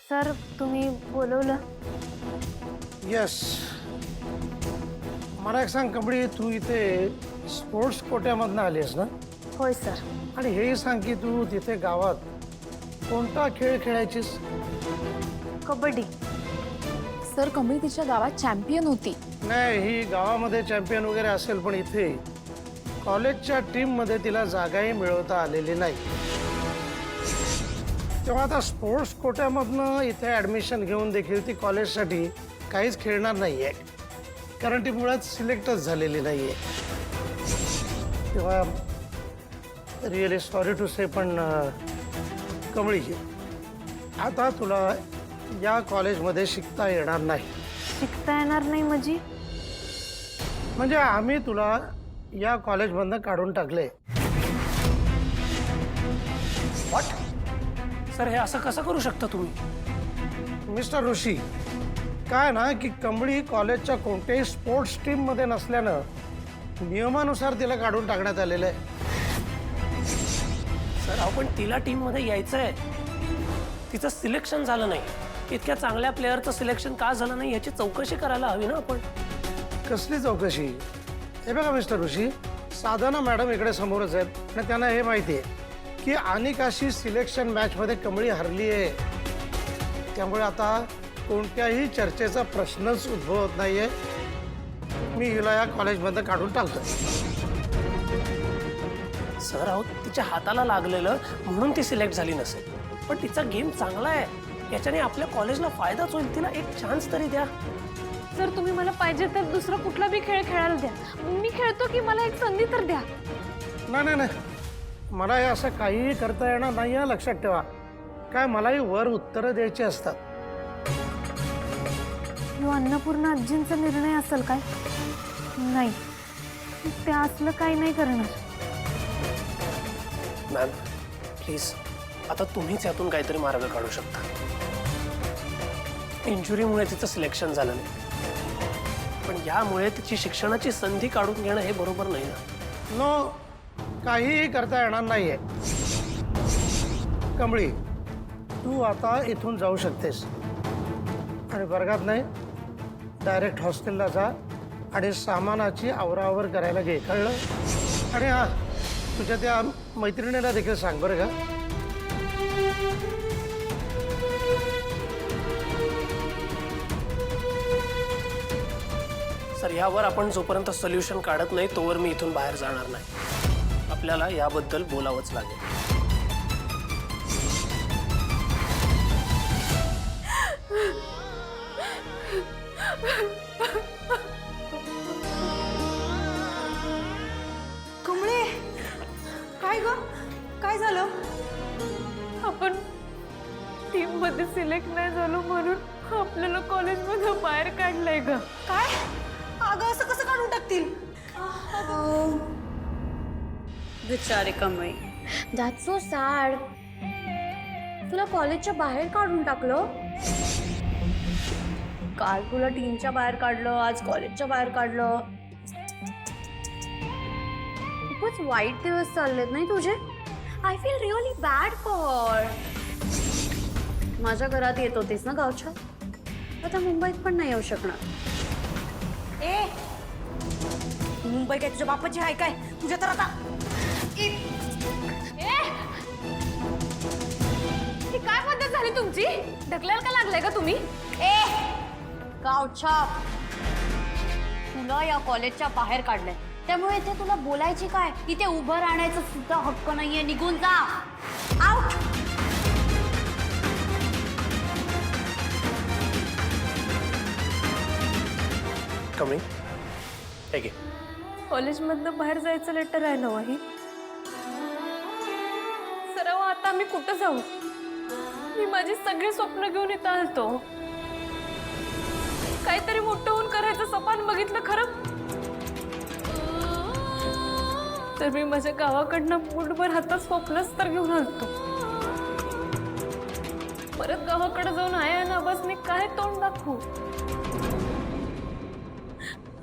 Sir तुम्ही बोलवलं? Yes. मला एक सांग कबड्डी, तू इथे स्पोर्ट्स कोट्यामधनं आलीस ना? होय सर. आणि हेही सांग की तू तिथे गावात कोणता खेळ खेळायचीस? कबड्डी. सर कमळी तिच्या गावात चॅम्पियन होती. नाही, ही गावामध्ये चॅम्पियन वगैरे असेल, पण इथे कॉलेजच्या टीममध्ये तिला जागाही मिळवता आलेली नाही. तेव्हा आता स्पोर्ट्स कोट्यामधनं इथे ॲडमिशन घेऊन देखील ती कॉलेजसाठी काहीच खेळणार नाही आहे, कारण ती मुळात सिलेक्टच झालेली नाही आहे. तेव्हा रिअली सॉरी टू से, पण कमळी, आता तुला या कॉलेजमध्ये शिकता येणार नाही. शिकता येणार नाही म्हणजे आम्ही तुला या कॉलेजमधनं काढून टाकले. व्हॉट? सर हे असं कसं करू शकता तुम्ही? मिस्टर ऋषी, काय ना की कमळी कॉलेजच्या कोणत्याही स्पोर्ट्स टीममध्ये नसल्यानं नियमानुसार तिला काढून टाकण्यात आलेलं आहे. सर आपण तिला टीममध्ये यायचं आहे, तिचं सिलेक्शन झालं नाही. इतक्या चांगल्या प्लेअरचं सिलेक्शन का झालं नाही याची चौकशी करायला हवी ना आपण. कसली चौकशी? हे बघा मिस्टर ऋषी, साधना मॅडम इकडे समोरच आहेत आणि त्यांना हे माहिती आहे की अनिकाशी सिलेक्शन मॅचमध्ये कमळी हरली आहे. त्यामुळे आता कोणत्याही चर्चेचा प्रश्नच उद्भवत नाहीये. मी हिला या कॉलेजमधनं काढून टाकतो. सर अहो तिच्या हाताला लागलेलं म्हणून ती सिलेक्ट झाली नसेल, पण तिचा गेम चांगला आहे, याच्याने आपल्या कॉलेजला फायदाच होईल. तिला एक चान्स तरी द्या. सर तुम्ही मला पाहिजे तर दुसरा कुठला बी खेळ खेळायला द्या, मी खेळतो की मला एक संधी तर द्या. नाही, मला हे असं काहीही करता येणार नाही आहे, लक्षात ठेवा. काय मलाही वर उत्तरं द्यायची असतात. यो अन्नपूर्णा आजींचा निर्णय असेल काय? नाही, ते असलं काही नाही करणार. मॅम प्लीज, आता तुम्हीच यातून काहीतरी मार्ग काढू शकता. इंजुरीमुळे तिचं सिलेक्शन झालं नाही, पण यामुळे तिची शिक्षणाची संधी काढून घेणं हे बरोबर नाही ना. नो, काहीही करता येणार नाहीये. कमळी, तू आता इथून जाऊ शकतेस आणि वर्गात नाही, डायरेक्ट हॉस्टेलला जा आणि सामानाची आवरावर करायला घे, कळलं? आणि हा, तुझ्या त्या मैत्रिणीला देखील सांग बरं का. सर यावर आपण जोपर्यंत सोल्युशन काढत नाही तोवर मी इथून बाहेर जाणार नाही. आपल्याला याबद्दल बोलावंच लागेल. कमळे, काय ग? काय झालं? आपण टीम मध्ये सिलेक्ट नाही झालो म्हणून आपल्याला कॉलेजमधून बाहेर काढलंय ग. काय? अगं असं कसं काढून टाकतील? बिचारी कमळे. That's so sad. तुला कॉलेजच्या बाहेर काढून टाकलं. काल तुला टीमच्या बाहेर काढलं, आज कॉलेजच्या बाहेर काढलं. खूपच वाईट दिवस चाललेत नाही तुझे. I feel really bad for. माझ्या घरात येत होतीस ना गावच्या, आता मुंबईत पण नाही येऊ शकणार. ए, मुंबई काय तुझ्या बापाची आहे काय? तुझ्या तर आता ही काय पद्धत झाली तुमची? ढकलायला का लागलाय का तुम्ही? गावच्या तुला या कॉलेजच्या बाहेर काढलंय, त्यामुळे इथे तुला बोलायची काय? इथे उभं राहण्याचा सुद्धा हक्क नाहीये. निघून जा. आउट. कमी हे घे. कॉलेजमधनं बाहेर जायचं लेटर आहे ना ही. सराव आता मी कुठं जाऊ? मी माझी सगळी स्वप्न घेऊन इथं आलतो. काहीतरी मोठं होऊन करायचं सपन बघितलं खरं तर मी माझ्या गावाकडनं मुठभर हातात स्वप्नच तर घेऊन आलतो. परत गावाकडे जाऊन आया ना बस मी काय तोंड दाखवू?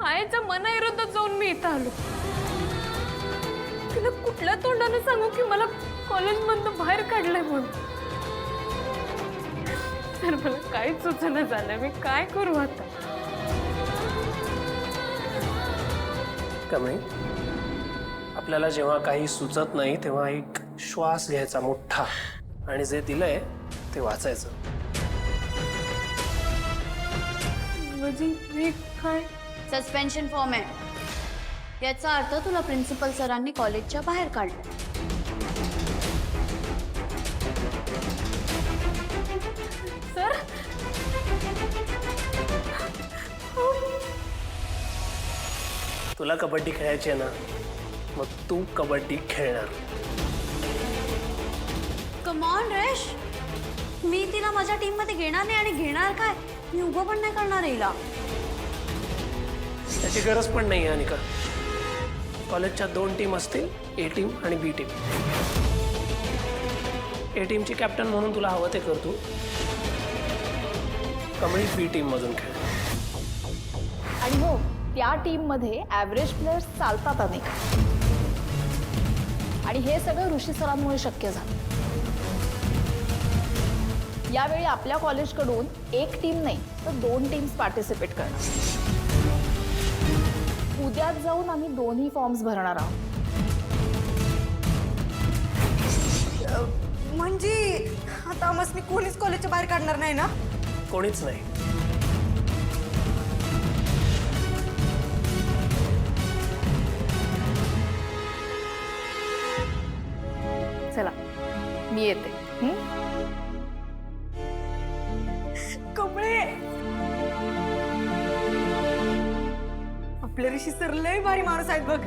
आईच्या मनाविरोधात जाऊन मी इथं आलो. तिला कुठल्या तोंडाने सांगू की मला कॉलेजमधनं बाहेर काढलंय म्हणून? सर मला काहीच सुचना झालं, मी काय करू आता? कमळी, आपल्याला जेव्हा काही सुचत नाही तेव्हा एक श्वास घ्यायचा मोठा आणि जे दिलंय ते वाचायचं. म्हणजे मी काय? सस्पेन्शन फॉर्म आहे. याचा अर्थ तुला प्रिन्सिपल सरांनी कॉलेजच्या बाहेर काढलं. सर तुला कबड्डी खेळायची आहे ना, मग तू कबड्डी खेळणार. कम ऑन रेश, मी तिला माझ्या टीम मध्ये घेणार नाही. आणि घेणार काय, मी उभं पण नाही करणार हिला. त्याची गरज पण नाही आहे अनिका. कॉलेजच्या 2 टीम असतील, ए टीम आणि बी टीम. ए टीमची कॅप्टन म्हणून तुला हवं ते कर तू. कमळी बी टीम मधून खेळ. आणि हो, त्या टीममध्ये ॲव्हरेज प्लेयर्स चालतात अनेक. आणि हे सगळं ऋषी सरांमुळे शक्य झालं. यावेळी आपल्या कॉलेजकडून एक टीम नाही तर 2 टीम्स पार्टिसिपेट करणार. उद्याच जाऊन आम्ही 2ही फॉर्म्स भरणार आहोत. म्हणजे आता आम्हाला कोणीच कॉलेजच्या बाहेर काढणार नाही ना? कोणीच नाही. चला, मी येते. कमळे, आपले ऋषी सर लय भारी माणूस आहेत बघ.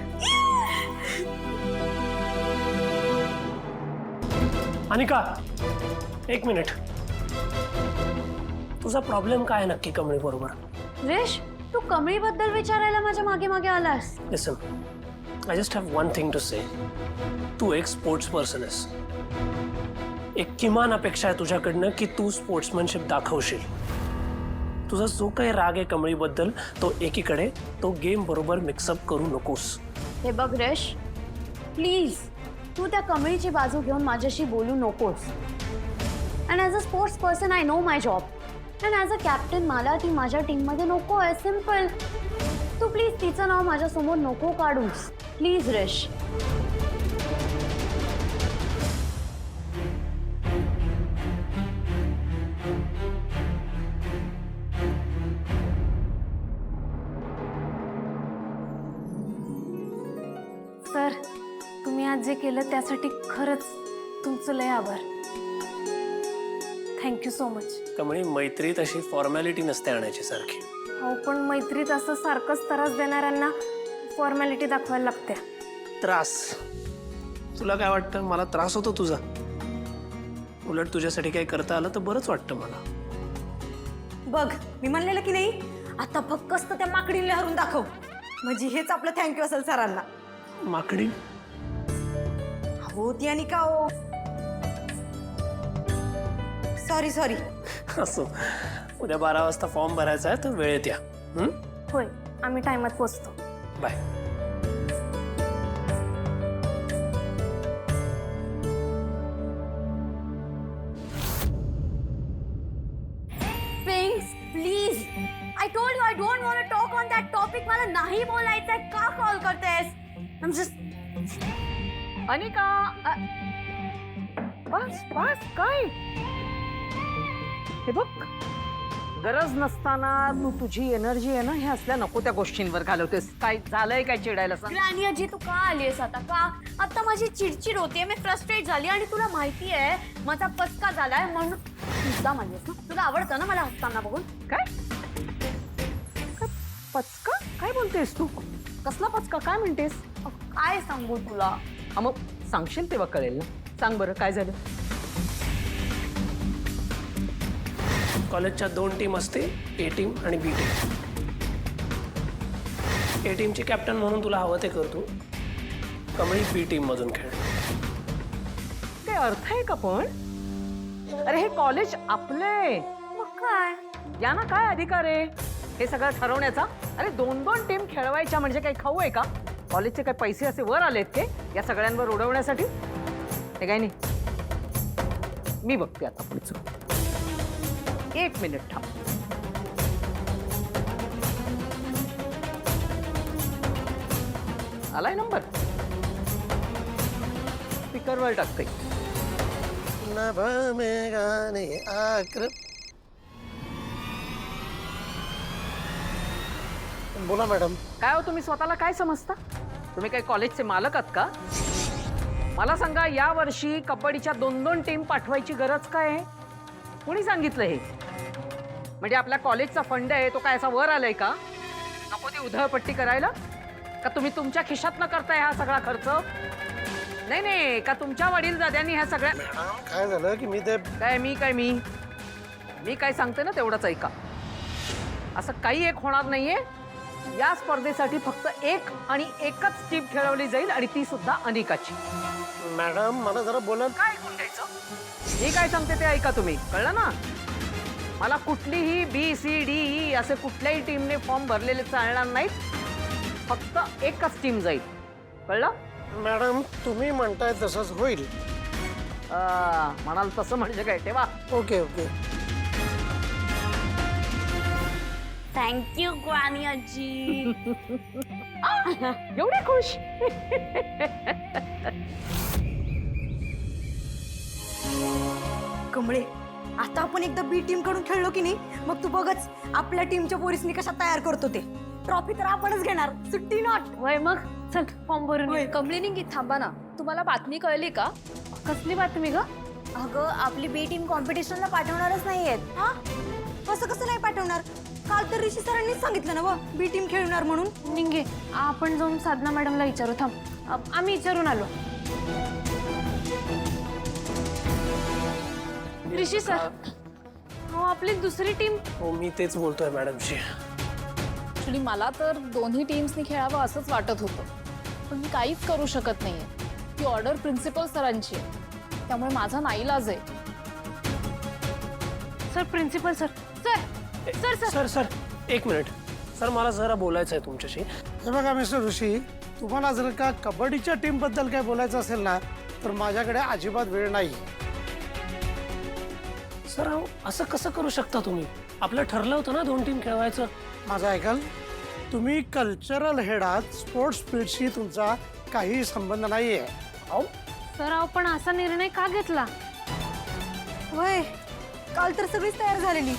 अनिका, 1 मिनिट. तुझा प्रॉब्लेम काय नक्की कमळी बरोबर? रेश, तू कमळीबद्दल विचारायला माझ्या मागे मागे आलास. Listen, I just have one thing to say. तू एक स्पोर्ट्स पर्सन आहेस. एक किमान अपेक्षा आहे तुझ्याकडनं की तू स्पोर्ट्समॅनशिप दाखवशील. तुझा जो काही राग आहे कमळीबद्दल तो एकीकडे, तो गेम बरोबर मिक्सअप करू नकोस. हे बघ रेश, प्लीज तू त्या कमळीची बाजू घेऊन माझ्याशी बोलू नकोस. And as a sports person I know my job. And as a captain मला ती माझ्या टीममध्ये नको आहे. सिम्पल. तू प्लीज तिचं नाव माझ्यासमोर नको काढूस. प्लीज रेश. सर, तुम्ही आज जे केलं त्यासाठी खरंच तुमचं लय आभार. Thank you so much. कमळी, मैत्रीत अशी फॉर्मॅलिटी नसते आणायची सारखी. हो, पण मैत्रीत असं सारखंच त्रास देणाऱ्यांना फॉर्मॅलिटी दाखवायला लागते. त्रास? तुला काय वाटतं मला त्रास होतो तुझा? उलट तुझ्यासाठी काही करता आलं तर बरंच वाटतं मला. बघ, मी म्हणलेलं की नाही, आता फक्त त्या माकडीला हरून दाखव. म्हणजे हेच आपलं थँक्यू असेल सरांना. माकडी? हो ती अनिका. हो सॉरी सॉरी. असो, उद्या 12 वाजता फॉर्म भरायचा आहे तर वेळेत या. होय, आम्ही टायमात पोचतो. Bye. Prince, please. I told you I don't want to talk on that topic. मला नाही बोलायचंय. का कॉल करतेस? I am just. अनिका, बस बस. काय हे बघ, गरज नसताना तू तुझी एनर्जी आहे ना हे असल्या नको त्या गोष्टींवर घालवतेस. काय झालंय काय चिडायला सांग? ग्रॅनी आजी, तू का आलीस आता? का आता माझी चिडचिड होतीये, मी फ्रस्ट्रेट झाली. आणि तुला माहिती आहे माझा पचका झालाय म्हणून तुझा म्हणलीस ना. तुला आवडतं ना मला हसताना बघून? काय काय पचका? काय बोलतेस तू? कसला पचका? काय म्हणतेस? काय सांगू तुला? मग सांगशील तेव्हा कळेल ना. सांग बरं, काय झालं? कॉलेजच्या 2 टीम असते, ए टीम आणि बी टीम. ए टीमची कॅप्टन म्हणून तुला हवं ते कर तू. कमळी बी टीम मधून खेळ. काय अर्थ आहे का पण? अरे हे कॉलेज आपले. मग काय? या ना, काय अधिकार आहे हे सगळं ठरवण्याचा? अरे 2-2 टीम खेळवायच्या म्हणजे काही खाऊ आहे का? कॉलेजचे काही पैसे असे वर आलेत ते या सगळ्यांवर उडवण्यासाठी? हे काय नाही, मी बघते आता पुढचं. 1 मिनिट थांब. आलाय नंबर. स्पीकरवर टाकते. नभ में गाणे आक्र. बोला मॅडम. काय हो तुम्ही स्वतःला काय समजता? तुम्ही काही कॉलेजचे मालक आहात का? मला सांगा, या वर्षी कबड्डीच्या 2-2 टीम पाठवायची गरज काय आहे? कोणी सांगितलं हे? म्हणजे आपल्या कॉलेजचा फंड आहे तो काय असा वर आलाय का? नको ती उधळपट्टी करायला? का तुम्ही तुमच्या खिशात न करताय हा सगळा खर्च? नाही नाही, का तुमच्या वडील दाद्यांनी ह्या सगळ्या काय झालं की मी ते मी काय सांगते ना तेवढंच ऐका. असं काही एक होणार नाहीये. या स्पर्धेसाठी फक्त एक आणि एकच टीम खेळवली जाईल आणि ती सुद्धा अनिकाची. मॅडम मला जरा बोला. काय ऐकून घ्यायचं? मी काय सांगते ते ऐका तुम्ही, कळलं ना? मला कुठलीही BCDE असे कुठल्याही टीमने फॉर्म भरलेले चालणार नाहीत. फक्त एकच टीम जाईल, कळलं? मॅडम तुम्ही म्हणताय तसंच होईल. म्हणाल तसं म्हणजे काय, तेव्हा. Okay okay. थँक्यू ग्वानी आजी. एवढे खुश. कमळे, आता आपण एकदा बी टीम कडून खेळलो की नाही, मग तू बघच आपल्या टीमच्या पोरीसनी कशा तयार करतो ते. ट्रॉफी तर आपणच घेणार, सुट्टी नॉट. वय मग चल फॉर्म भरून ये. कमलिनी थांबा ना, तुम्हाला बातमी कळली का? कसली बातमी ग? अगं आपली बी टीम कॉम्पिटिशनला पाठवणारच नाहीयेत. हा, कसं कसं नाही पाठवणार? काल तर ऋषी सरांनीच सांगितलं ना बी टीम खेळणार म्हणून. निघे, आपण जाऊन साधना मॅडमला विचारू. थांब, आम्ही विचारून आलो. ऋषी सर, हो आपली दुसरी टीम. हो मी तेच बोलतोय मॅडमशी. ऍक्च्युली मला तर दोन्ही टीम्सनी खेळावं असंच वाटत होतं, पण मी काहीच करू शकत नाहीये. ती ऑर्डर प्रिन्सिपल सरांची आहे, त्यामुळे माझा नाईलाज आहे. Sir principal sir. Sir sir sir sir 1 minute. Sir मला जरा बोलायचं आहे तुमच्याशी. हे बघा मिस्टर ऋषी, तुम्हाला जर का कबड्डीच्या टीम बद्दल काय बोलायचं असेल ना, तर माझ्याकडे अजिबात वेळ नाही. सर असं कसं करू शकता तुम्ही? आपलं ठरलं होतं ना 2 टीम खेळवायचं. माझं ऐकाल, तुम्ही कल्चरल हेड आहात. स्पोर्ट्स फील्डशी तुमचा काही संबंध नाहीये. अहो सर आपण असा निर्णय का घेतला? वय, काल तर सगळीच तयार झालेली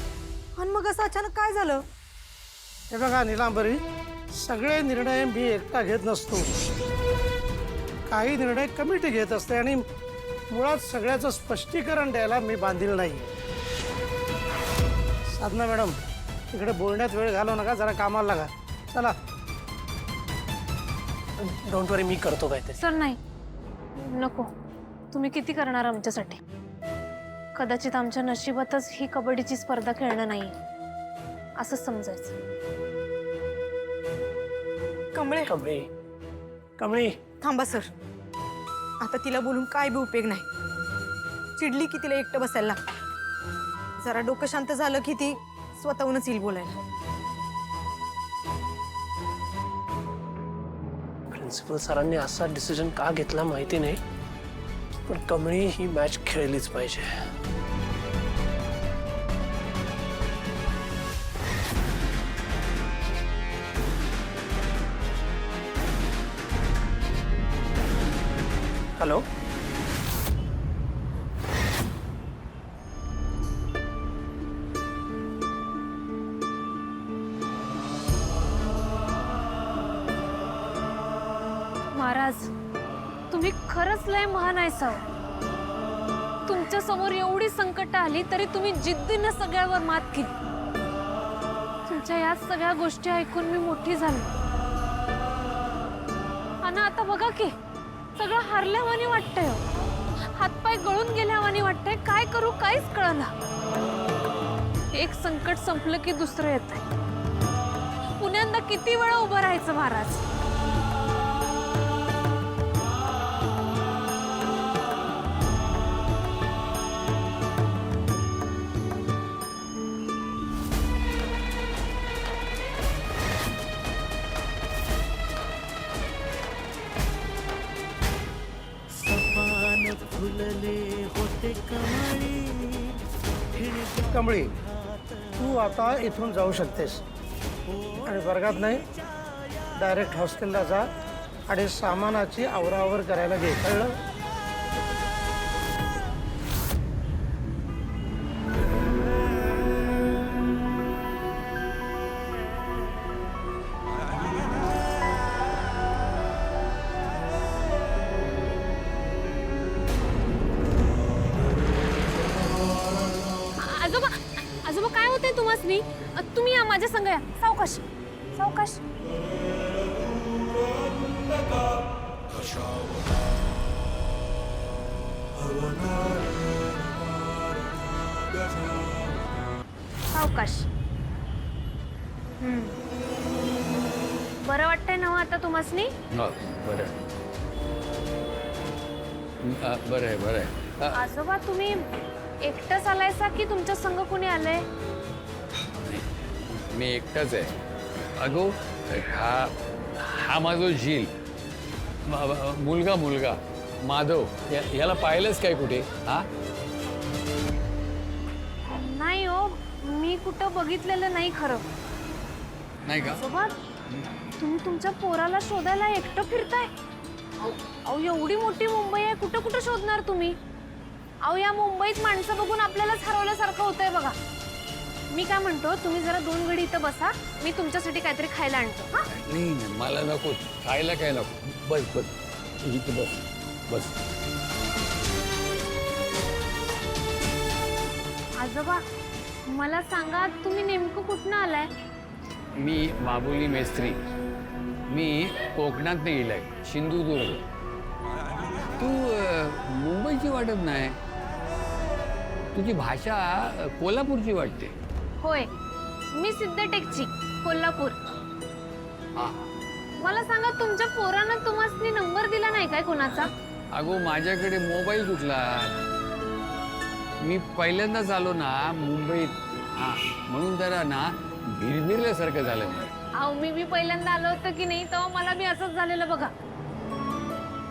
आणि मग असं अचानक काय झालं? हे बघा नीलांबरी, सगळे निर्णय मी एकटा घेत नसतो. काही निर्णय कमिटी घेत असते आणि मुळात सगळ्याचं स्पष्टीकरण द्यायला मी बांधील नाही. साधना मॅडम, इकडे बोलण्यात वेळ घालवू नका, जरा कामाला लागा. चला. डोंट वरी, मी करतो काय ते. सर नाही, नको. तुम्ही किती करणार आमच्यासाठी? कदाचित आमच्या नशिबातच ही कबड्डीची स्पर्धा खेळणं नाही असंच समजायचं. कमळे, कमळे कमळे थांबा सर. आता तिला बोलून काय बी उपयोग नाही. चिडली की तिला एकटं बसायला लागतं. जरा डोकं शांत झालं की ती स्वतःहूनच येईल बोलायला. प्रिन्सिपल सरांनी असा डिसिजन का घेतला माहिती नाही, पण कमळी ही मॅच खेळलीच पाहिजे. हॅलो, महाराज, तुम्ही खरंच लय महान आहे सर. तुमच्या समोर एवढी संकट आली तरी तुम्ही जिद्दीने सगळ्यावर मात केली. तुमच्या या सगळ्या गोष्टी ऐकून मी मोठी झाली. आणि आता बघा की सगळं हारल्यावानी वाटतंय. हातपाय गळून गेल्यावानी वाटतंय. काय करू काहीच कळना. एक संकट संपलं की दुसरं येतंय. पुण्यांदा किती वेळा उभं राहायचं महाराज? कमळी, तू आता इथून जाऊ शकतेस आणि वर्गात नाही, डायरेक्ट हॉस्टेलला जा आणि सामानाची आवरावर करायला घे, कळलं? आजोबा आजोबा काय होतंय तुम्हासनी? तुम्ही या माझ्या संग या. सावकाश सावकाश. सावकाश. बरं वाटतंय ना हो आता तुम्हासनी? बरं बरं आहे बरं आहे. आजोबा तुम्ही एकटंच आलायसा की तुमच्या संग कोणी आलंय? मी एकटाच आहे. अगो हा हा माझा झील मुलगा मुलगा माधव याला पाहिलंच काय कुठे? हा नाही हो, मी कुठं बघितलेलं नाही खरं. नाही का? आजोबा तुम्ही तुमच्या पोराला शोधायला एकटं फिरताय? अहो एवढी मोठी मुंबई आहे, कुठं कुठं शोधणार तुम्ही? अहो या मुंबईत माणसं बघून आपल्यालाच हरवल्यासारखं होतंय बघा. मी काय म्हणतो, तुम्ही जरा 2 घडी इथं बसा, मी तुमच्यासाठी काहीतरी खायला आणतो. हा नाही नाही, मला नको खायला काय नको. बस बस इथे बस बस. आजोबा मला सांगा, तुम्ही नेमकं कुठनं आलाय? मी माबुली मेस्त्री. मी कोकणात नाही गेलाय, सिंधुदुर्ग. तू मुंबईची वाटत नाही, तुझी भाषा कोल्हापूरची वाटते. होय, मी सिद्धटेकची, कोल्हापूर. हा मला सांगा, तुमच्या पोरानं तुम्हासनी नंबर दिला नाही काय कोणाचा? अगो माझ्याकडे मोबाईल कुठला? मी पहिल्यांदाच आलो ना मुंबईत, हा म्हणून जरा ना भिरभिरल्यासारखं झालं. अहो मी पहिल्यांदा आलो होतं की नाही, तेव्हा मला बी असंच झालेलं बघा.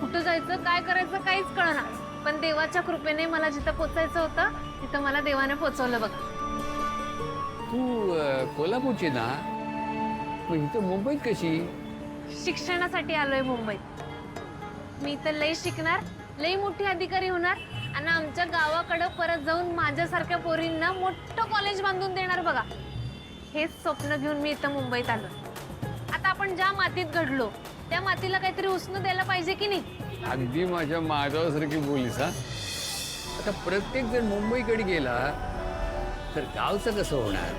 कुठं जायचं काय करायचं काहीच कळना. पण देवाच्या कृपेने मला जिथं पोचायचं होतं तिथं मला देवाने पोचवलं बघा. तू कोल्हापूरची ना, मग इथं मुंबईत कशी? शिक्षणासाठी आलोय मुंबईत. मी इथं लई शिकणार, लई मोठी अधिकारी होणार आणि आमच्या गावाकडं परत जाऊन माझ्यासारख्या पोरींना मोठं कॉलेज बांधून देणार बघा. हेच स्वप्न घेऊन मी इथं मुंबईत आलो. आता आपण ज्या मातीत घडलो त्या मातीला काहीतरी उसणं द्यायला पाहिजे की नाही? अगदी माझ्या माधवासारखी बोलीस. हा आता प्रत्येक जण मुंबईकडे गेला तर गावचं कसं होणार?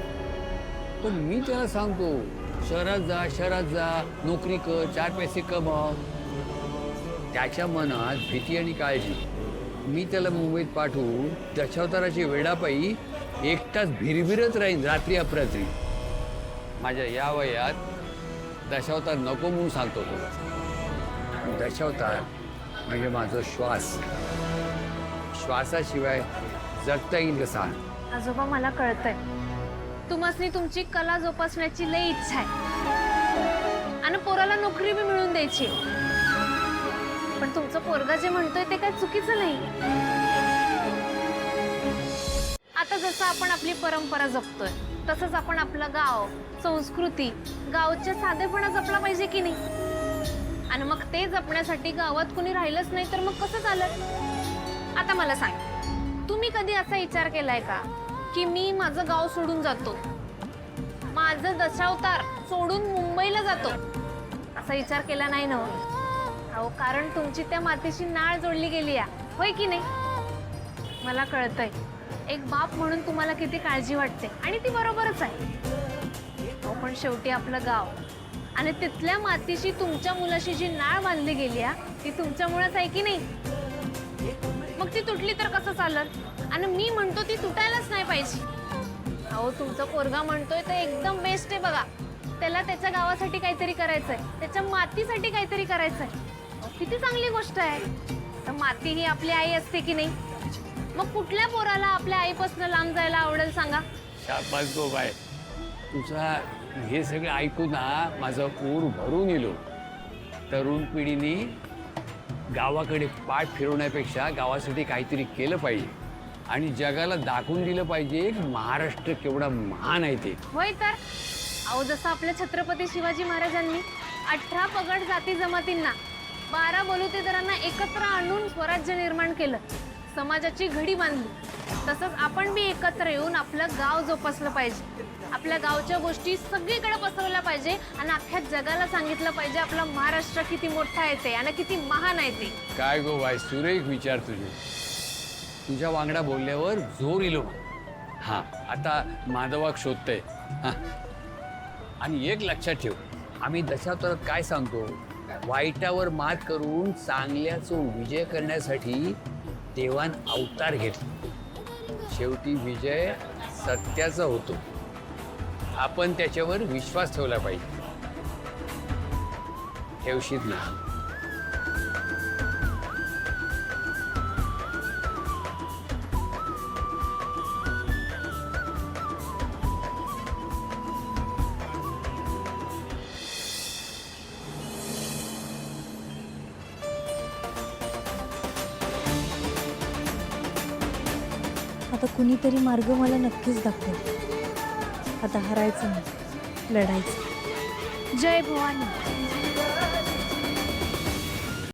पण मी त्याला सांगतो, शहरात जा नोकरी कर, 4 पैसे कमाव. त्याच्या मनात भीती आणि काळजी. मी त्याला मुंबईत पाठवून दशावताराची वेडापायी एकटाच भिरभिरत राहीन रात्री अपरात्री. माझ्या या वयात दशावतार नको म्हणून सांगतो तुला. दशावतार म्हणजे माझा श्वास. श्वासाशिवाय जगता येईल कसा? आजोबा मला कळतंय, तुम्हासनी तुमची कला जोपासण्याची लई इच्छा आहे आणि पोराला नोकरी बी मिळवून द्यायची. पण तुमचं पोरगा जे म्हणतोय ते काय चुकीचं नाही. आता जसं आपण आपली परंपरा जपतोय तसंच आपण आपलं गाव, संस्कृती, गावच्या साधेपणा जपला पाहिजे की नाही? आणि मग ते जपण्यासाठी गावात कुणी राहिलंच नाही तर मग कसं चालेल? आता मला सांग, तुम्ही कधी असा विचार केलाय का की मी माझं गाव सोडून जातो, माझं दशावतार सोडून मुंबईला जातो? असा विचार केला नाही ना? अहो कारण तुमची त्या मातीशी नाळ जोडली गेली आहे, होय की नाही? मला कळतंय, एक बाप म्हणून तुम्हाला किती काळजी वाटते आणि ती बरोबरच आहे. पण शेवटी आपलं गाव आणि तिथल्या मातीशी तुमच्या मुलाशी जी नाळ बांधली गेली आहे ती तुमच्यामुळेच आहे की नाही? मग ती तुटली तर कसं चालल? आणि मी म्हणतो ती तुटायलाच नाही पाहिजे. अहो तुमचा पोरगा म्हणतोय ते एकदम बेस्ट आहे बघा. त्याला त्याच्या गावासाठी काहीतरी करायचंय, त्याच्या मातीसाठी काहीतरी करायचंय. किती चांगली गोष्ट आहे. तर माती ही आपली आई असते की नाही? मग कुठल्या पोराला आपल्या आईपासून लांब जायला आवडेल सांगा? शाबास गो बाय. तुझा हे सगळं ऐकून ना माझं ऊर भरून येलो. तरुण पिढीने गावाकडे पाठ फिरवण्यापेक्षा गावासाठी काहीतरी केलं पाहिजे. आणि जगाला दाखवून दिलं पाहिजे की महाराष्ट्र केवढा महान आहे ते. होय तर अहो जसं आपल्या छत्रपती शिवाजी महाराजांनी 18 पगड जाती जमातींना 12 बलुतेदारांना एकत्र आणून स्वराज्य निर्माण केलं, समाजाची घडी बांधली, तसंच आपण बी एकत्र येऊन आपलं गाव जोपासलं पाहिजे. आपल्या गावच्या गोष्टी सगळीकडे पसरवल्या पाहिजे आणि अख्ख्या जगाला सांगितलं पाहिजे आपला महाराष्ट्र किती मोठा आहे ते आणि किती महान आहे ते. काय गो बाय, सुरेख विचार तुझे. तुझ्या वांगडा बोलल्यावर जोर इलो. हा आता माधवाक शोधतंय. हा. आणि एक लक्षात ठेव, आम्ही दशावतारात काय सांगतो, वाईटावर मात करून चांगल्याचं विजय करण्यासाठी देवान अवतार घेतला. शेवटी विजय सत्याचा होतो. आपण त्याच्यावर विश्वास ठेवला पाहिजे. ठेवशील ना? आता कुणीतरी मार्ग मला नक्कीच दाखवेल. आता हरायचं नाही, लढायचं. जय भवानी.